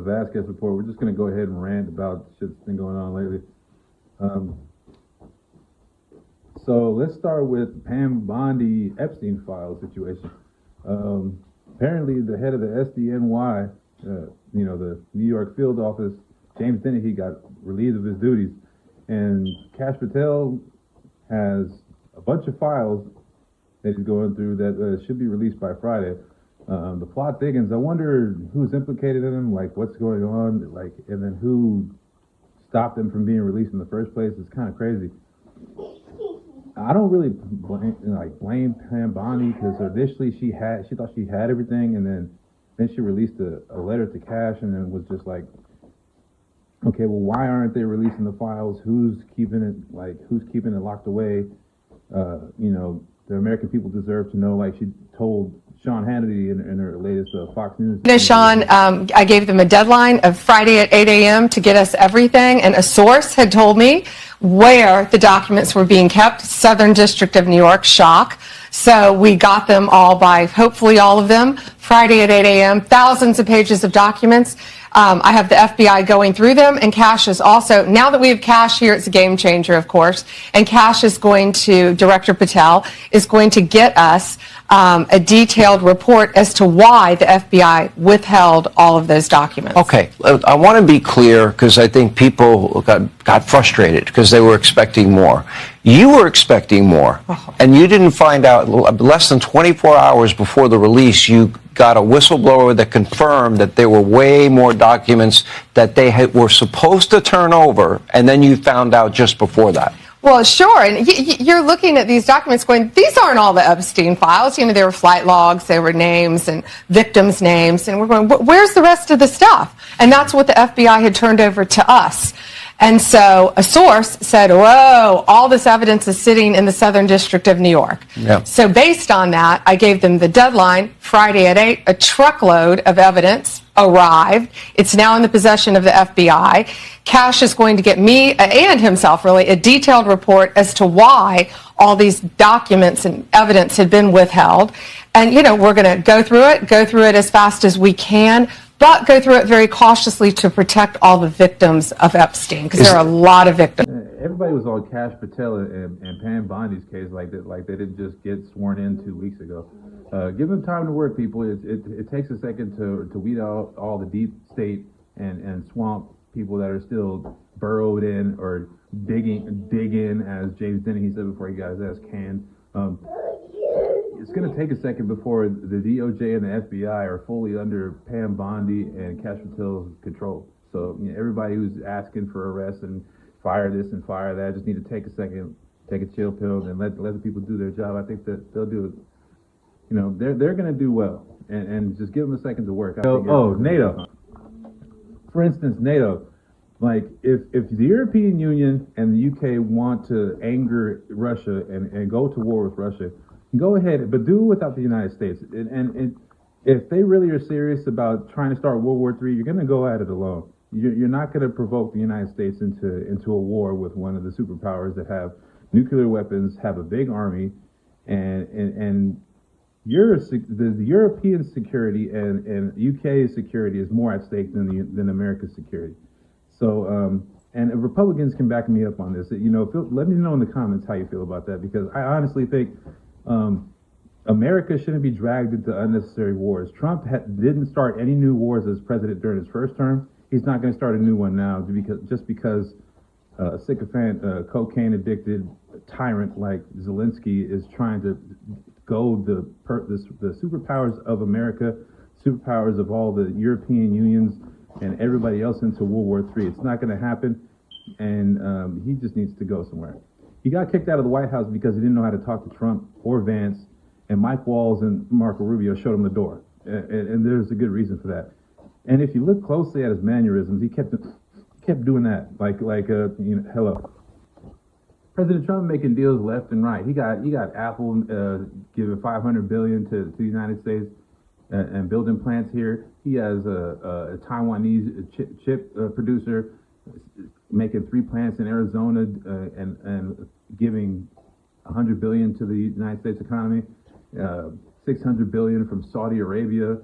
Vasquez report. We're just going to go ahead and rant about shit that's been going on lately. So let's start with Bondi Epstein file situation. Apparently, the head of the SDNY, the New York field office, James Dennehy, got relieved of his duties, and Kash Patel has a bunch of files that he's going through that should be released by Friday. The plot thickens. I wonder who's implicated in them, like what's going on, like, and then who stopped them from being released in the first place. It's kind of crazy. I don't really blame Pam Bondi, because initially she thought she had everything, and then she released a letter to Kash, and then was just like, okay, well, why aren't they releasing the files? Who's keeping it locked away? The American people deserve to know, like she told Sean Hannity in her latest Fox News. No, Sean, I gave them a deadline of Friday at 8 a.m. to get us everything, and a source had told me where the documents were being kept, Southern District of New York, shock. So we got them all by, hopefully all of them, Friday at 8 a.m., thousands of pages of documents. I have the FBI going through them, and Kash is also, now that we have Kash here, it's a game changer, of course, and Kash is going to, Director Patel, is going to get us a detailed report as to why the FBI withheld all of those documents. Okay, I want to be clear, because I think people got frustrated because they were expecting more. You were expecting more, and you didn't find out less than 24 hours before the release. You got a whistleblower that confirmed that there were way more documents that they were supposed to turn over, and then you found out just before that. Well, sure, and you're looking at these documents going, these aren't all the Epstein files. There were flight logs, there were names and victims' names, and we're going, where's the rest of the stuff? And that's what the FBI had turned over to us. And so a source said, whoa, all this evidence is sitting in the Southern District of New York. Yep. So based on that, I gave them the deadline, Friday at 8, a truckload of evidence arrived. It's now in the possession of the FBI. Kash is going to get me, and himself really, a detailed report as to why all these documents and evidence had been withheld. And, we're going to go through it as fast as we can, but go through it very cautiously to protect all the victims of Epstein, because there are a lot of victims. Everybody was on Kash Patel and Pam Bondi's case like that, like they didn't just get sworn in 2 weeks ago. Give them time to work, people. It takes a second to weed out all the deep state and swamp people that are still burrowed in or dig in, as James Dennehy said before he got his ass canned. It's going to take a second before the DOJ and the FBI are fully under Pam Bondi and Kash Patel's control. So everybody who's asking for arrests and fire this and fire that just need to take a second, take a chill pill, and let the people do their job. I think that they'll do it. They're going to do well, and just give them a second to work. NATO. For instance, NATO. Like, if the European Union and the UK want to anger Russia and go to war with Russia, go ahead, but do it without the United States. And if they really are serious about trying to start World War III, you're going to go at it alone. You're not going to provoke the United States into a war with one of the superpowers that have nuclear weapons, have a big army, and the European security and UK's security is more at stake than America's security. So, and Republicans can back me up on this. Let me know in the comments how you feel about that, because I honestly think America shouldn't be dragged into unnecessary wars. Trump didn't start any new wars as president during his first term. He's not going to start a new one now just because a sycophant, cocaine addicted tyrant like Zelensky is trying to goad the superpowers of America, superpowers of all the European unions and everybody else into World War III. It's not going to happen, and he just needs to go somewhere. He got kicked out of the White House because he didn't know how to talk to Trump or Vance, and Mike Walls and Marco Rubio showed him the door, and there's a good reason for that. And if you look closely at his mannerisms, he kept doing that, like hello. President Trump making deals left and right. He got Apple giving $500 billion to the United States and building plants here. He has a Taiwanese chip producer making 3 plants in Arizona and giving $100 billion to the United States economy. $600 billion from Saudi Arabia.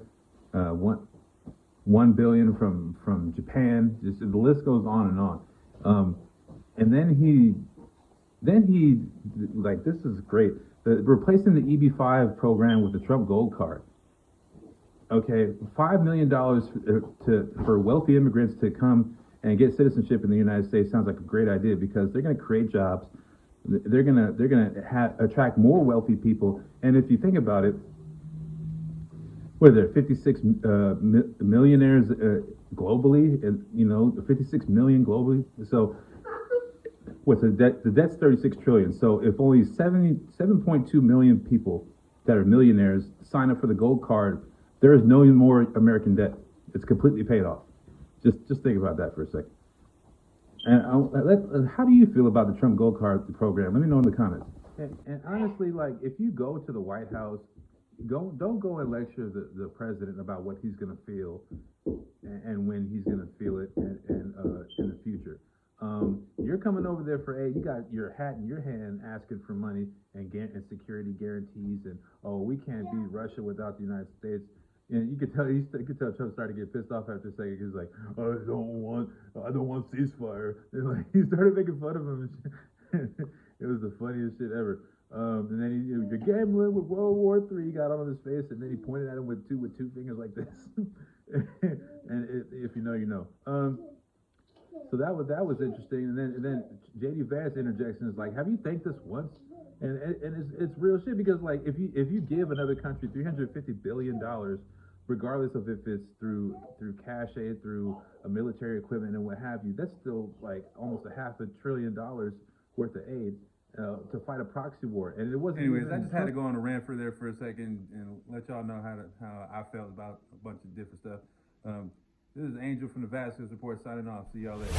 1 billion from Japan. Just the list goes on and on. And then he like, this is great. Replacing the EB-5 program with the Trump Gold Card. Okay, $5 million for wealthy immigrants to come and get citizenship in the United States sounds like a great idea, because they're going to create jobs. They're gonna attract more wealthy people. And if you think about it, what are there, 56 millionaires globally, and 56 million globally. So what's the debt? The debt's 36 trillion. So if only 7.2 million people that are millionaires sign up for the gold card, there is no more American debt. It's completely paid off. Just think about that for a second. And how do you feel about the Trump Gold Card program? Let me know in the comments. And honestly, like, if you go to the White House, don't go and lecture the president about what he's going to feel and when he's going to feel it and in the future. You're coming over there for aid. You got your hat in your hand asking for money and security guarantees, and we can't beat Russia without the United States. And you could tell Trump started to get pissed off after a second. He was like, I don't want ceasefire. And like, he started making fun of him. It was the funniest shit ever. And then you're gambling with World War III. He got on his face, and then he pointed at him with two fingers like this. And if you know, you know. So that was interesting. And then JD Vance interjection is like, have you thanked us once? And it's real shit, because like, if you give another country $350 billion, regardless of if it's through cash aid, through military equipment and what have you, that's still like almost $500 billion worth of aid to fight a proxy war. And it wasn't. Anyways, I just had to go on a rant for a second and let y'all know how I felt about a bunch of different stuff. This is Angel from the Vasquez Report signing off. See y'all later.